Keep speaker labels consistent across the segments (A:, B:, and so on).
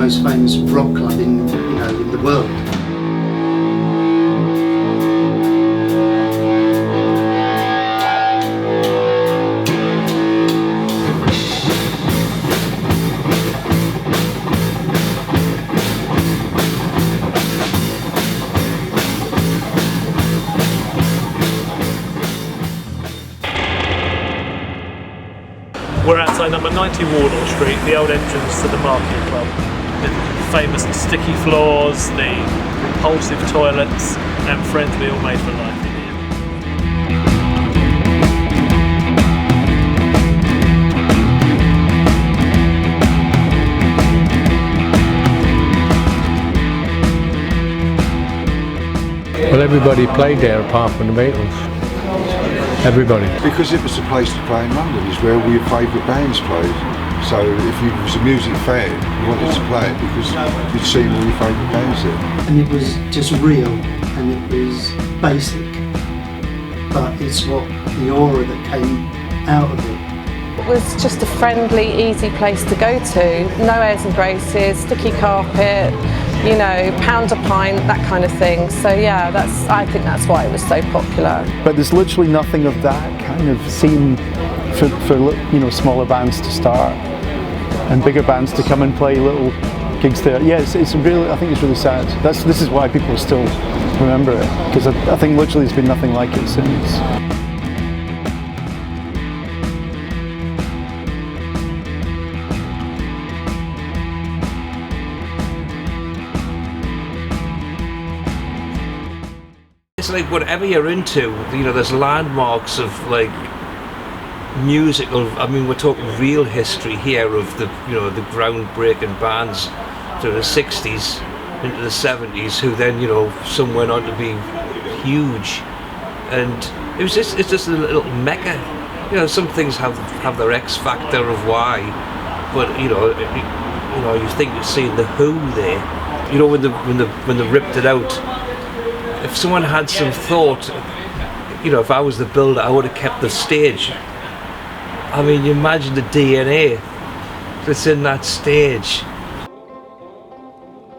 A: most famous rock club in the world.
B: We're outside number 90 Wardour Street, the old entrance to the Marquee Club. The famous sticky floors, the repulsive toilets, and friends we all made for life in
C: here. Well, everybody played there apart from the Beatles. Everybody.
D: Because it was the place to play in London, is where all your favourite bands played. So if you was a music fan, you wanted to play it because you'd seen all your favourite bands there.
A: And it was just real, and it was basic, but it's what the aura that came out of it.
E: It was just a friendly, easy place to go to. No airs and graces, sticky carpet, pound a pint, that kind of thing. So yeah, I think that's why it was so popular.
F: But there's literally nothing of that kind of scene for smaller bands to start and bigger bands to come and play little gigs there. Yeah, it's really, I think it's really sad. This is why people still remember it, because I think literally there's been nothing like it since.
G: It's like whatever you're into, there's landmarks of like musical. I mean, we're talking real history here of the groundbreaking bands through the '60s into the '70s, who then some went on to be huge, and it's just a little mecca. Some things have their X factor of why, but you think you're seeing the Who there. When they ripped it out. If someone had some thought, if I was the builder, I would have kept the stage. I mean, you imagine the DNA that's in that stage.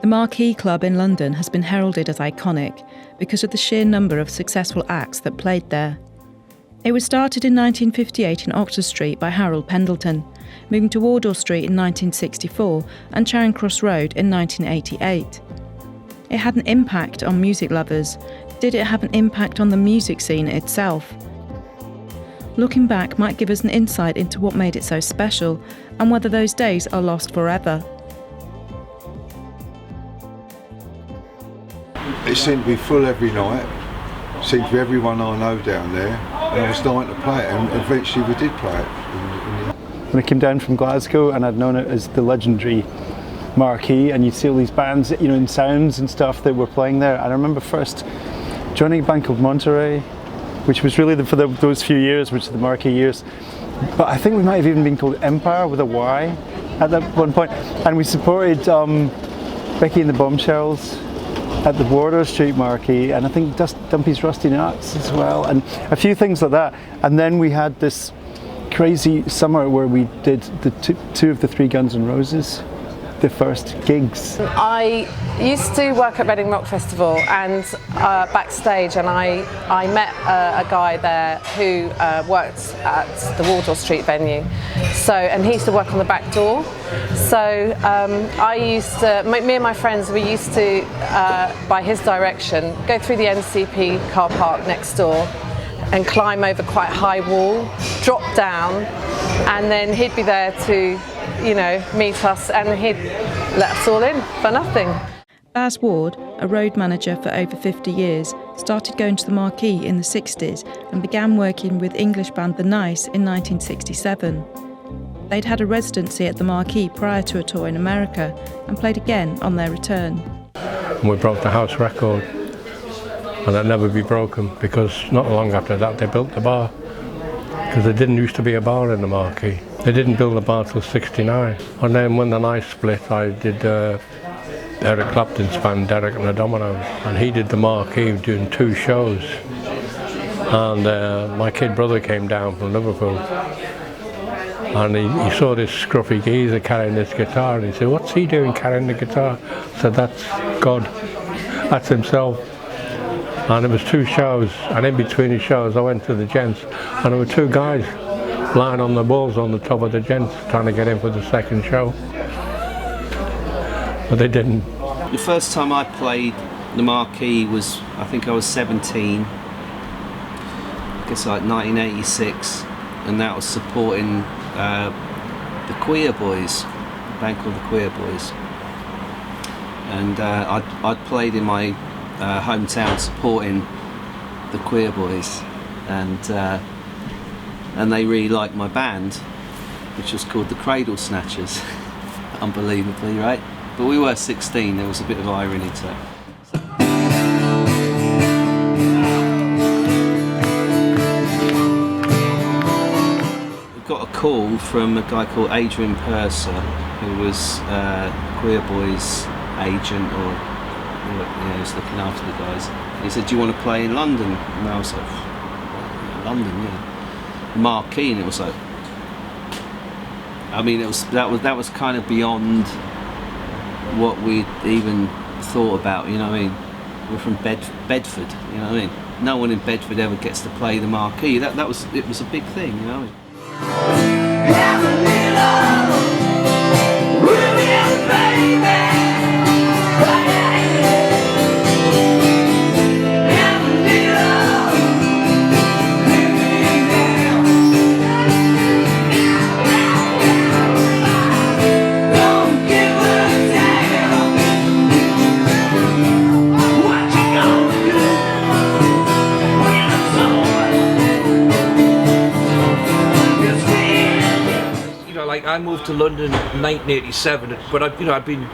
H: The Marquee Club in London has been heralded as iconic because of the sheer number of successful acts that played there. It was started in 1958 in Oxford Street by Harold Pendleton, moving to Wardour Street in 1964 and Charing Cross Road in 1988. It had an impact on music lovers. Did it have an impact on the music scene itself? Looking back might give us an insight into what made it so special and whether those days are lost forever.
D: It seemed to be full every night. It seemed to be everyone I know down there, and I was dying to play it, and eventually we did play it.
F: When I came down from Glasgow, and I'd known it as the legendary Marquee, and you'd see all these bands, in sounds and stuff that were playing there. And I remember first joining a band called Monterey, which was really for those few years, which are the Marquee years. But I think we might have even been called Empire with a Y at that one point. And we supported Becky and the Bombshells at the Wardour Street Marquee, and I think Dumpy's Rusty Nuts as well, and a few things like that. And then we had this crazy summer where we did the two of the three Guns N' Roses. The first gigs.
E: I used to work at Reading Rock Festival and backstage, and I met a guy there who worked at the Wardour Street venue. And he used to work on the back door. So me and my friends, we used to, by his direction, go through the NCP car park next door and climb over quite a high wall, drop down, and then he'd be there to meet us, and he'd let us all in for nothing.
H: Baz Ward, a road manager for over 50 years, started going to the Marquee in the 60s and began working with English band The Nice in 1967. They'd had a residency at the Marquee prior to a tour in America and played again on their return.
C: We broke the house record, and that'd never be broken because not long after that they built the bar, because there didn't used to be a bar in the Marquee. They didn't build the bar till '69. And then when the Nice split, I did Eric Clapton's band, Derek and the Dominoes, and he did the Marquee doing 2 shows. And my kid brother came down from Liverpool. And he saw this scruffy geezer carrying this guitar, and he said, "What's he doing carrying the guitar?" I said, "That's God, that's himself." And there was 2 shows, and in between the shows I went to the gents, and there were 2 guys lying on the balls on the top of the gents trying to get in for the second show, but they didn't.
I: The first time I played the Marquee was, I think I was 17, I guess like 1986, and that was supporting the Queer Boys, a band called the Queer Boys. And I'd played in my hometown supporting the Queer Boys, and they really liked my band, which was called the Cradle Snatchers. Unbelievably, right? But we were 16, there was a bit of irony to it. We got a call from a guy called Adrian Purser, who was Queer Boys' agent, or he was looking after the guys. He said, "Do you want to play in London?" And I was like, "London, yeah." Marquee, and it was like, I mean, that was kind of beyond what we'd even thought about, you know what I mean? We're from Bedford, you know what I mean? No one in Bedford ever gets to play the Marquee. It was a big thing, you know what I mean?
G: I moved to London in 1987, but I'd been,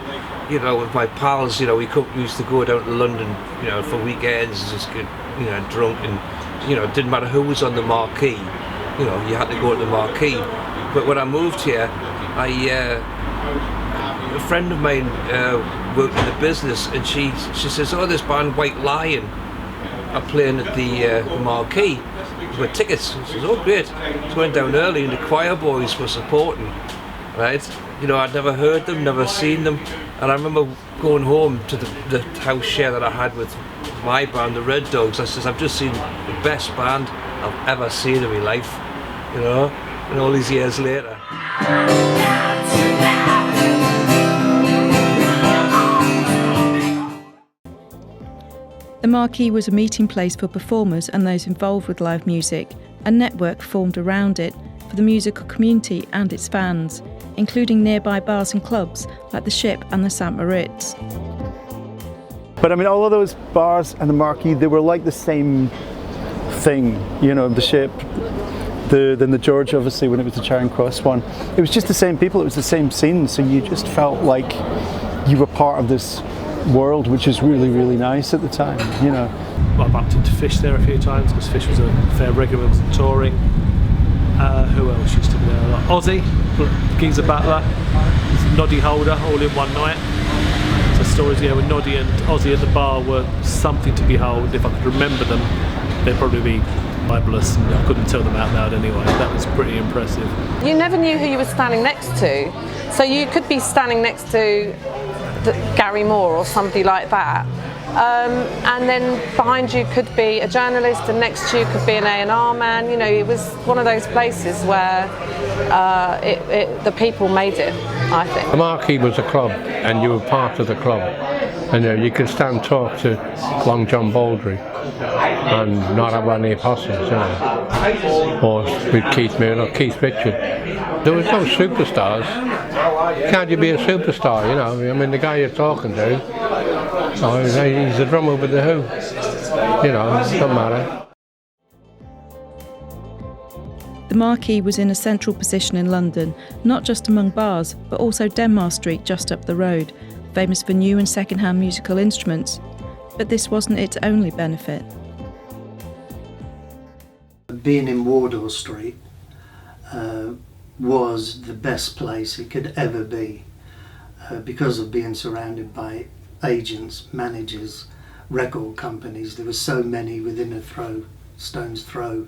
G: with my pals, we used to go down to London, for weekends, just get, drunk, and, it didn't matter who was on the Marquee, you had to go to the Marquee. But when I moved here, a friend of mine worked in the business, and she says, "Oh, this band White Lion are playing at the Marquee with tickets." She says, "Oh, great." So went down early, and the Choir Boys were supporting, right? I'd never heard them, never seen them, and I remember going home to the house share that I had with my band, the Red Dogs. I says, "I've just seen the best band I've ever seen in my life," and all these years later.
H: The Marquee was a meeting place for performers and those involved with live music. A network formed around it for the musical community and its fans, including nearby bars and clubs like the Ship and the St. Moritz.
F: But I mean, all of those bars and the Marquee, they were like the same thing, the Ship, then the George, obviously, when it was the Charing Cross one. It was just the same people, it was the same scene, so you just felt like you were part of this world, which is really, really nice at the time,
B: I bumped into Fish there a few times, because Fish was a fair regular with touring. Who else used to be there? Like Ozzy, Geezer Butler, Noddy Holder, all in one night. So stories, with Noddy and Ozzy at the bar were something to behold. If I could remember them, they'd probably be libelous, and I couldn't tell them out loud anyway. That was pretty impressive.
E: You never knew who you were standing next to, so you could be standing next to Gary Moore or somebody like that, and then behind you could be a journalist, and next to you could be an A&R man. It was one of those places where the people made it, I think.
C: The Marquee was a club, and you were part of the club, and you could stand and talk to Long John Baldry and not have any apostles, or with Keith Moon or Keith Richard. There was no superstars. Can't you be a superstar, I mean, the guy you're talking to, he's the drummer with the Who, it doesn't matter.
H: The Marquee was in a central position in London, not just among bars, but also Denmark Street just up the road, famous for new and second-hand musical instruments. But this wasn't its only benefit.
A: Being in Wardour Street was the best place it could ever be, because of being surrounded by agents, managers, record companies. There were so many within a stone's throw.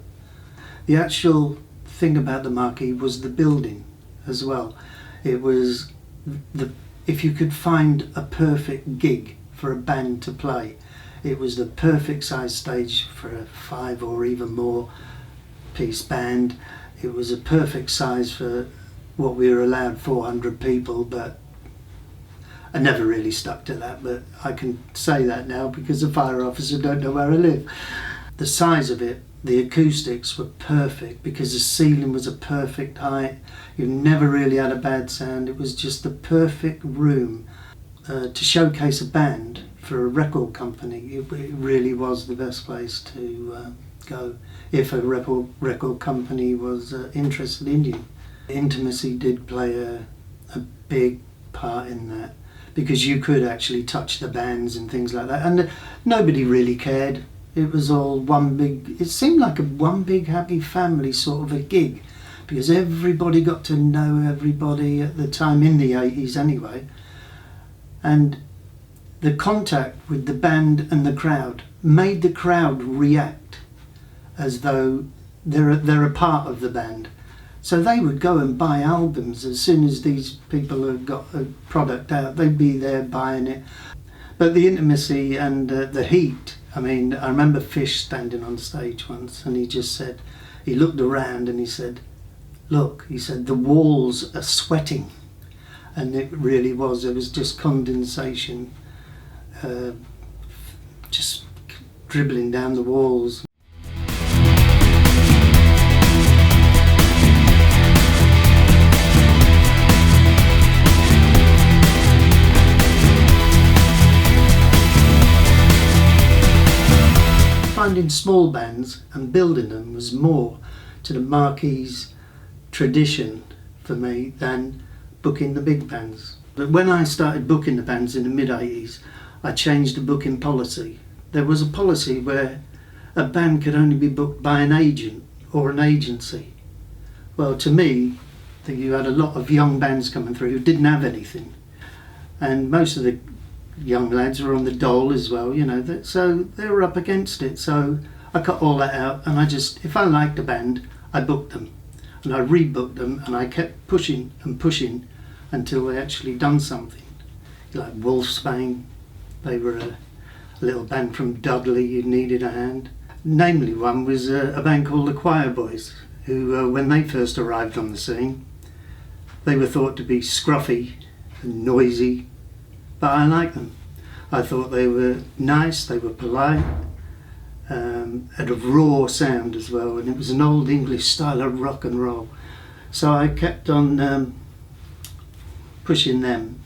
A: The actual thing about the Marquee was the building as well. It was if you could find a perfect gig for a band to play, it was the perfect size stage for a 5 or even more piece band. It was a perfect size for what we were allowed, 400 people, but I never really stuck to that, but I can say that now because the fire officer don't know where I live. The size of it, the acoustics were perfect because the ceiling was a perfect height. You never really had a bad sound. It was just the perfect room to showcase a band for a record company. It really was the best place to go if a record company was interested in you. Intimacy did play a big part in that, because you could actually touch the bands and things like that, and nobody really cared. It was all one big, it seemed like one big happy family sort of a gig, because everybody got to know everybody at the time, in the 80s anyway, and the contact with the band and the crowd made the crowd react as though they're a part of the band. So they would go and buy albums as soon as these people had got a product out. They'd be there buying it. But the intimacy and the heat, I mean, I remember Fish standing on stage once, and he just said, he looked around and he said, look, he said, the walls are sweating. And it really was, it was just condensation, just dribbling down the walls. Finding small bands and building them was more to the Marquee's tradition for me than booking the big bands. But when I started booking the bands in the mid-80s, I changed the booking policy. There was a policy where a band could only be booked by an agent or an agency. Well, to me, I think you had a lot of young bands coming through who didn't have anything, and most of the young lads were on the dole as well, you know, so they were up against it. So I cut all that out, and I just, if I liked a band, I booked them, and I rebooked them, and I kept pushing and pushing until they actually done something. Like Wolfsbane, they were a little band from Dudley who needed a hand. Namely, one was a band called the Choir Boys, who when they first arrived on the scene, they were thought to be scruffy and noisy, but I liked them. I thought they were nice, they were polite, had a raw sound as well, and it was an old English style of rock and roll. So I kept on pushing them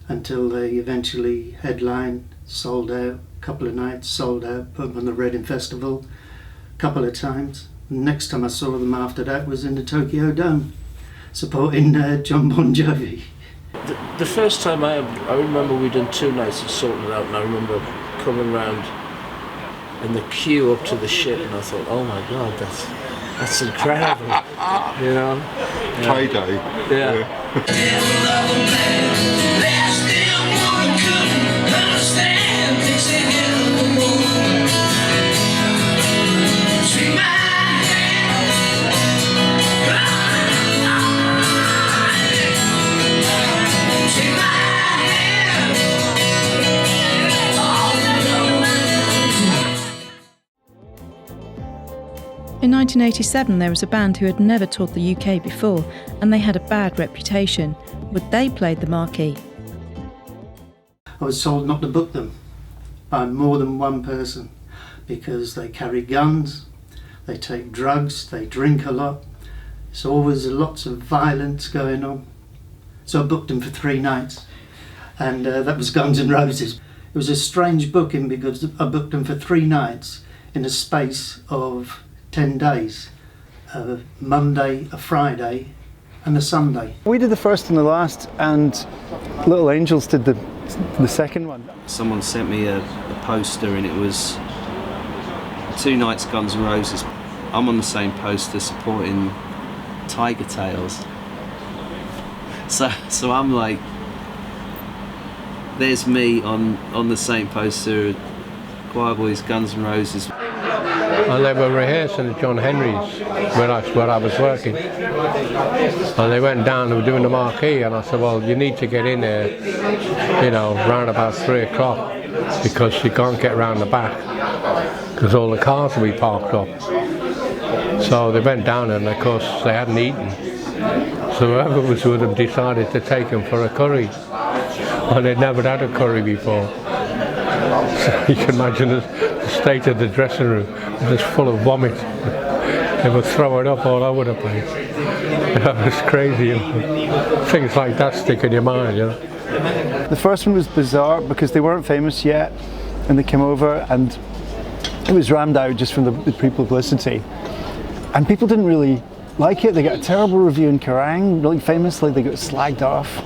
A: until they eventually headlined, sold out, a couple of nights, sold out, put them on the Reading Festival a couple of times. The next time I saw them after that was in the Tokyo Dome, supporting John Bon Jovi.
J: The first time I remember we done 2 nights of Sorting It Out, and I remember coming round in the queue up to the shit, and I thought, oh my god, that's incredible, you know? Yeah.
D: Payday.
J: Yeah.
H: In 1987, there was a band who had never toured the UK before, and they had a bad reputation. Would they play the Marquee?
A: I was told not to book them by more than one person because they carry guns, they take drugs, they drink a lot. There's always lots of violence going on. So I booked them for 3 nights, and that was Guns N' Roses. It was a strange booking because I booked them for 3 nights in a space of 10 days, a Monday, a Friday and a Sunday.
F: We did the first and the last, and Little Angels did the second one.
I: Someone sent me a poster, and it was 2 nights Guns N' Roses. I'm on the same poster supporting Tiger Tails. So I'm like, there's me on the same poster, Choir Boys, Guns N' Roses.
C: and they were rehearsing at John Henry's where I was working. And they went down, they were doing the Marquee, and I said, well, you need to get in there, you know, round about 3 o'clock, because you can't get round the back, because all the cars will be parked up. So they went down, and of course they hadn't eaten. So whoever was with them decided to take them for a curry. And they'd never had a curry before. So you can imagine the state of the dressing room. It was full of vomit. They were throwing up all over the place. It was crazy. Things like that stick in your mind, you know.
F: The first one was bizarre because they weren't famous yet, and they came over and it was rammed out just from the pre-publicity. And people didn't really like it. They got a terrible review in Kerrang, really famously. They got slagged off.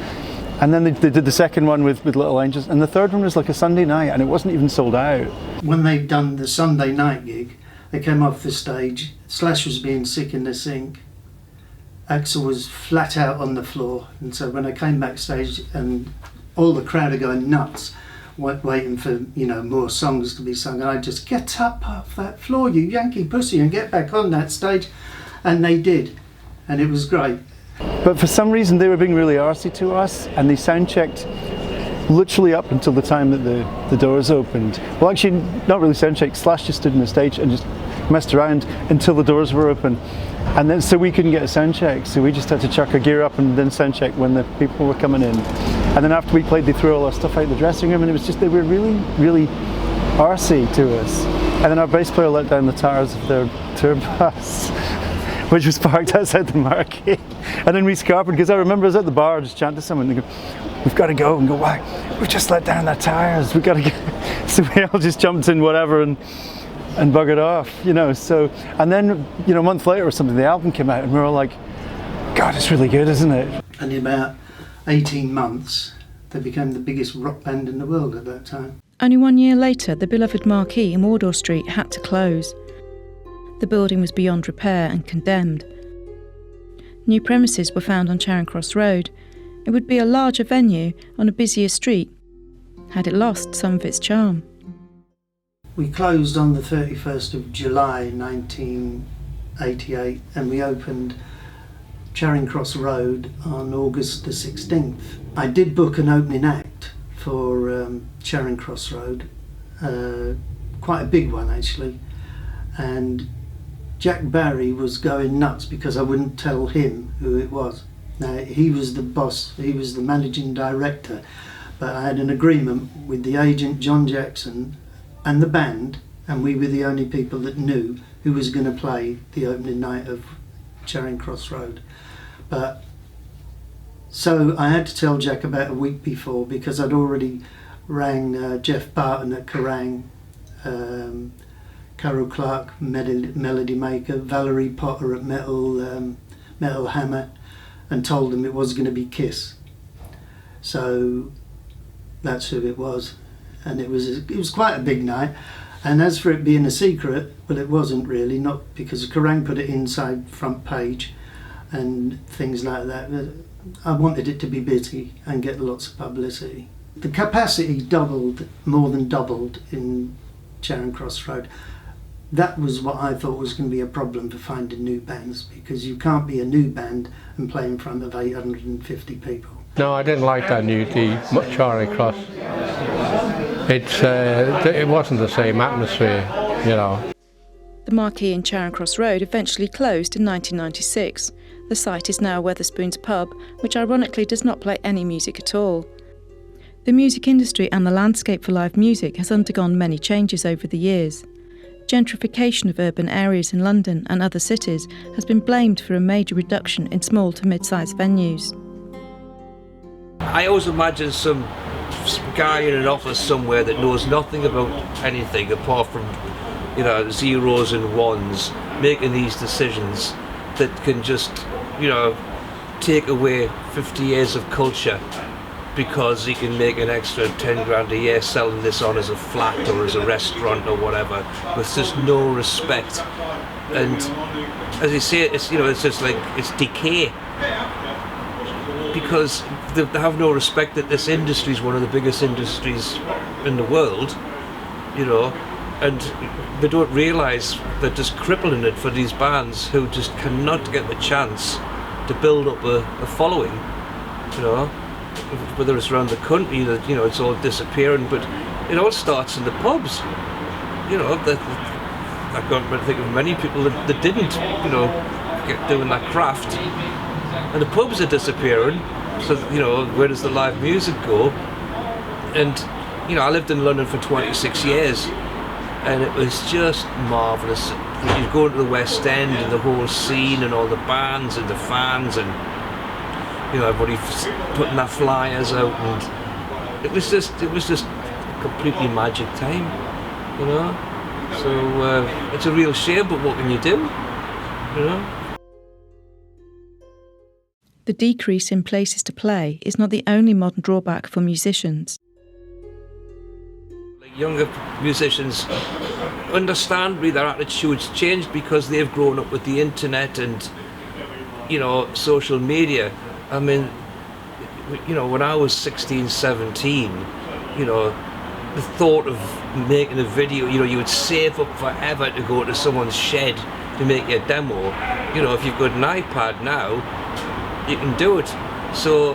F: And then they did the second one with Little Angels, and the third one was like a Sunday night, and it wasn't even sold out.
A: When they'd done the Sunday night gig, they came off the stage. Slash was being sick in the sink. Axel was flat out on the floor, and so when I came backstage, and all the crowd are going nuts, waiting for, you know, more songs to be sung, and I just, get up off that floor, you Yankee pussy, and get back on that stage, and they did, and it was great.
F: But for some reason they were being really arsey to us, and they sound checked literally up until the time that the doors opened. Well, actually, not really sound checked. Slash just stood on the stage and just messed around until the doors were open, and then so we couldn't get a sound check. So we just had to chuck our gear up and then sound check when the people were coming in. And then after we played, they threw all our stuff out the dressing room, and it was just, they were really, really arsey to us. And then our bass player let down the tires of their tour bus, which was parked outside the Marquee. And then we scarpered, because I remember I was at the bar just chanting to someone, and they go, we've got to go, and go, why? We've just let down their tires, we've got to go. So we all just jumped in whatever and buggered off, you know. So, and then, you know, a month later or something, the album came out, and we were all like, God, it's really good, isn't it?
A: And in about 18 months, they became the biggest rock band in the world at that time.
H: Only 1 year later, the beloved Marquee in Wardour Street had to close. The building was beyond repair and condemned. New premises were found on Charing Cross Road. It would be a larger venue on a busier street. Had it lost some of its charm?
A: We closed on the 31st of July 1988, and we opened Charing Cross Road on August the 16th. I did book an opening act for Charing Cross Road, quite a big one actually, and Jack Barry was going nuts because I wouldn't tell him who it was. Now, he was the boss, he was the managing director, but I had an agreement with the agent John Jackson and the band, and we were the only people that knew who was going to play the opening night of Charing Cross Road. But so I had to tell Jack about a week before, because I'd already rang Jeff Barton at Kerrang, Carol Clark, Melody Maker, Valerie Potter at Metal Hammer, and told them it was going to be Kiss. So that's who it was, and it was quite a big night. And as for it being a secret, well, it wasn't really, not because Kerrang put it inside front page and things like that. I wanted it to be busy and get lots of publicity. The capacity doubled, more than doubled in Charing Cross Road. That was what I thought was going to be a problem for finding new bands, because you can't be a new band and play in front of 850 people.
C: No, I didn't like that new Charing Cross. It wasn't the same atmosphere, you know.
H: The Marquee in Charing Cross Road eventually closed in 1996. The site is now Wetherspoon's pub, which ironically does not play any music at all. The music industry and the landscape for live music has undergone many changes over the years. Gentrification of urban areas in London and other cities has been blamed for a major reduction in small to mid-sized venues.
G: I always imagine some guy in an office somewhere that knows nothing about anything apart from, you know, zeros and ones, making these decisions that can just, you know, take away 50 years of culture because he can make an extra 10 grand a year selling this on as a flat or as a restaurant or whatever, with just no respect. And as you say, it's, you know, it's just like, it's decay, because they have no respect that this industry is one of the biggest industries in the world, you know, and they don't realise they're just crippling it for these bands who just cannot get the chance to build up a following, you know, whether it's around the country that, you know, it's all disappearing, but it all starts in the pubs, you know. I can't think of many people that didn't, you know, get doing that craft, and the pubs are disappearing, so, you know, where does the live music go? And, you know, I lived in London for 26 years, and it was just marvellous. You go to the West End and the whole scene and all the bands and the fans and, you know, everybody putting their flyers out, and it was just a completely magic time, you know. So it's a real shame, but what can you do, you know?
H: The decrease in places to play is not the only modern drawback for musicians.
G: Younger musicians, understandably, their attitudes changed because they've grown up with the internet and, you know, social media. I mean, you know, when I was 16, 17, you know, the thought of making a video, you know, you would save up forever to go to someone's shed to make your demo. You know, if you've got an iPad now, you can do it. So,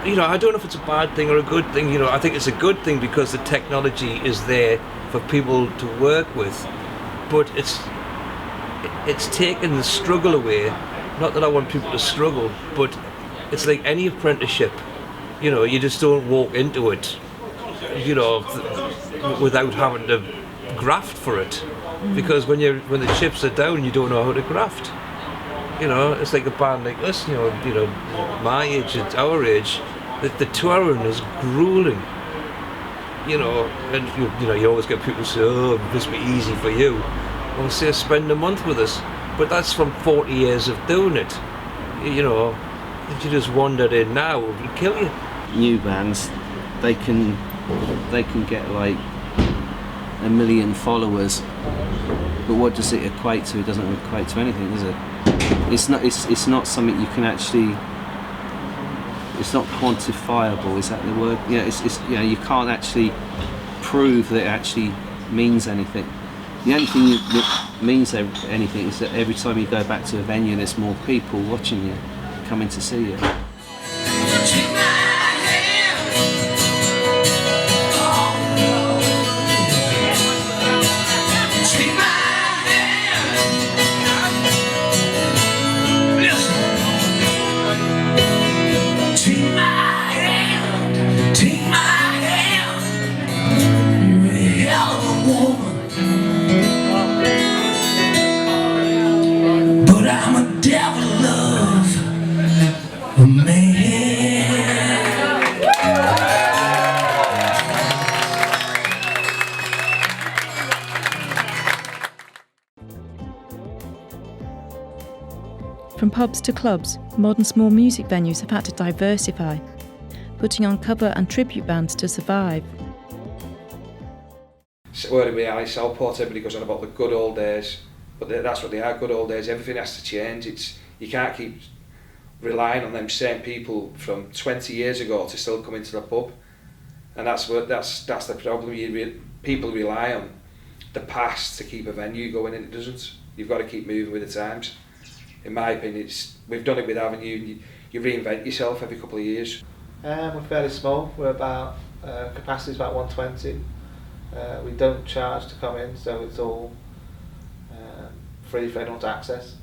G: you know, I don't know if it's a bad thing or a good thing. You know, I think it's a good thing because the technology is there for people to work with, but it's taken the struggle away. Not that I want people to struggle, but it's like any apprenticeship. You know, you just don't walk into it, you know, without having to graft for it, because when the chips are down, you don't know how to graft. You know, it's like a band like us, you know, my age and our age, the touring is grueling. You know, and you know, you always get people say, "Oh, it must be easy for you." Well, say spend a month with us, but that's from 40 years of doing it. You know, if you just wandered in now, it would kill you.
I: New bands, they can get like 1 million followers, but what does it equate to? It doesn't equate to anything, does it? It's not something you can actually. It's not quantifiable. Is that the word? Yeah. It's you know, you can't actually prove that it actually means anything. The only thing that means anything is that every time you go back to a venue, there's more people watching you, coming to see you.
H: From pubs to clubs, modern small music venues have had to diversify, putting on cover and tribute bands to survive.
K: Where we are in Southport, everybody goes on about the good old days, but that's what they are, good old days. Everything has to change. You can't keep relying on them same people from 20 years ago to still come into the pub, and that's the problem. People rely on the past to keep a venue going, and it doesn't. You've got to keep moving with the times. In my opinion, we've done it with Avenue. You reinvent yourself every couple of years.
L: We're fairly small. We're about capacity is about 120. We don't charge to come in, so it's all free for anyone to access.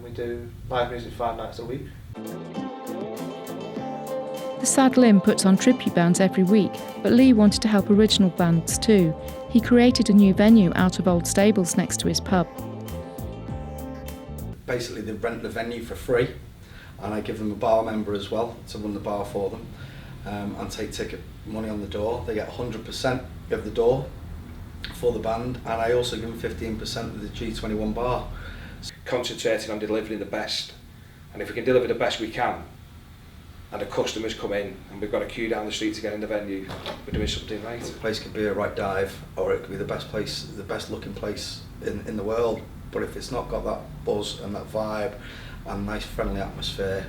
L: We do live music 5 nights a week.
H: The Saddle Inn puts on tribute bands every week, but Lee wanted to help original bands too. He created a new venue out of old stables next to his pub.
M: Basically, they rent the venue for free, and I give them a bar member as well to run the bar for them, and take ticket money on the door. They get 100% of the door for the band, and I also give them 15% of the G21 bar.
K: Concentrating on delivering the best, and if we can deliver the best we can, and the customers come in, and we've got a queue down the street to get in the venue, we're doing something right.
M: The place could be a right dive, or it could be the best place, the best looking place in the world. But if it's not got that buzz and that vibe and nice friendly atmosphere.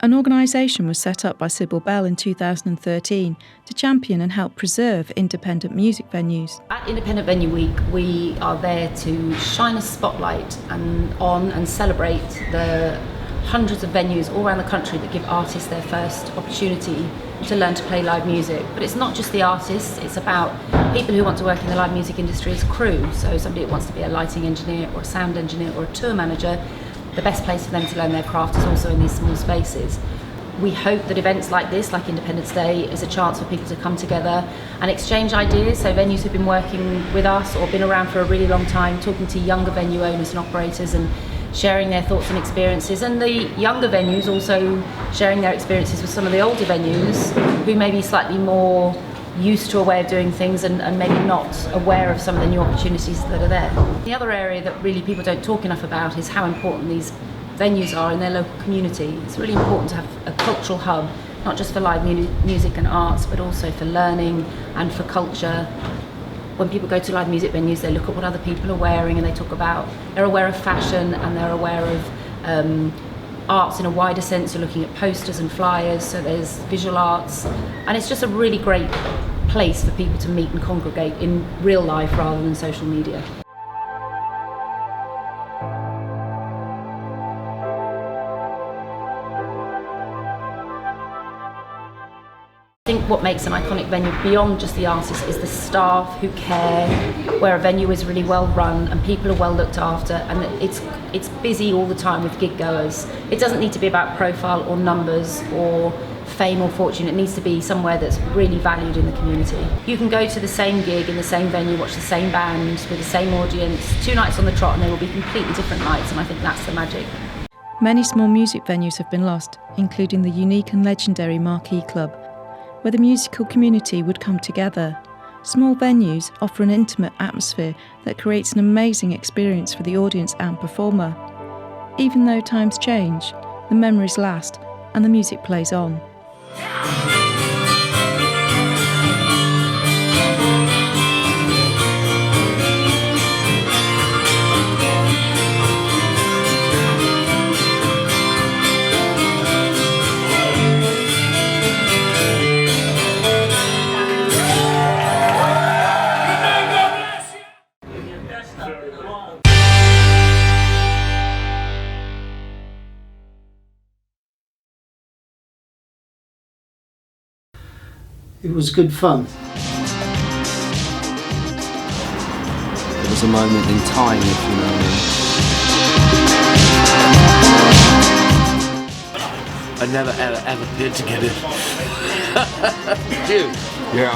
H: An organisation was set up by Sybil Bell in 2013 to champion and help preserve independent music venues.
N: At Independent Venue Week, we are there to shine a spotlight on and celebrate the hundreds of venues all around the country that give artists their first opportunity to learn to play live music. But it's not just the artists, it's about people who want to work in the live music industry as crew. So somebody that wants to be a lighting engineer or a sound engineer or a tour manager, the best place for them to learn their craft is also in these small spaces. We hope that events like this, like Independence Day, is a chance for people to come together and exchange ideas. So venues who've been working with us or been around for a really long time, talking to younger venue owners and operators and sharing their thoughts and experiences, and the younger venues also sharing their experiences with some of the older venues who may be slightly more used to a way of doing things and maybe not aware of some of the new opportunities that are there. The other area that really people don't talk enough about is how important these venues are in their local community. It's really important to have a cultural hub, not just for live music and arts, but also for learning and for culture. When people go to live music venues, they look at what other people are wearing and they're aware of fashion and they're aware of arts in a wider sense. You're looking at posters and flyers, so there's visual arts, and it's just a really great place for people to meet and congregate in real life rather than social media. I think what makes an iconic venue beyond just the artists is the staff who care, where a venue is really well run and people are well looked after, and it's busy all the time with gig goers. It doesn't need to be about profile or numbers or fame or fortune. It needs to be somewhere that's really valued in the community. You can go to the same gig in the same venue, watch the same band with the same audience, 2 nights on the trot, and they will be completely different nights, and I think that's the magic.
H: Many small music venues have been lost, including the unique and legendary Marquee Club, where the musical community would come together. Small venues offer an intimate atmosphere that creates an amazing experience for the audience and performer. Even though times change, the memories last and the music plays on.
A: It was good fun.
I: It was a moment in time, if you know what I mean.
J: I never ever did to get it. Did you?
D: Yeah,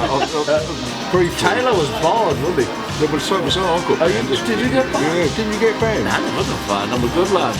D: briefly.
J: Taylor was bored, wasn't he?
D: Yeah, but so was I. I got banned.
J: Did you get banned?
D: Yeah, didn't you get banned?
J: Nah, it wasn't fun. I'm a good lad.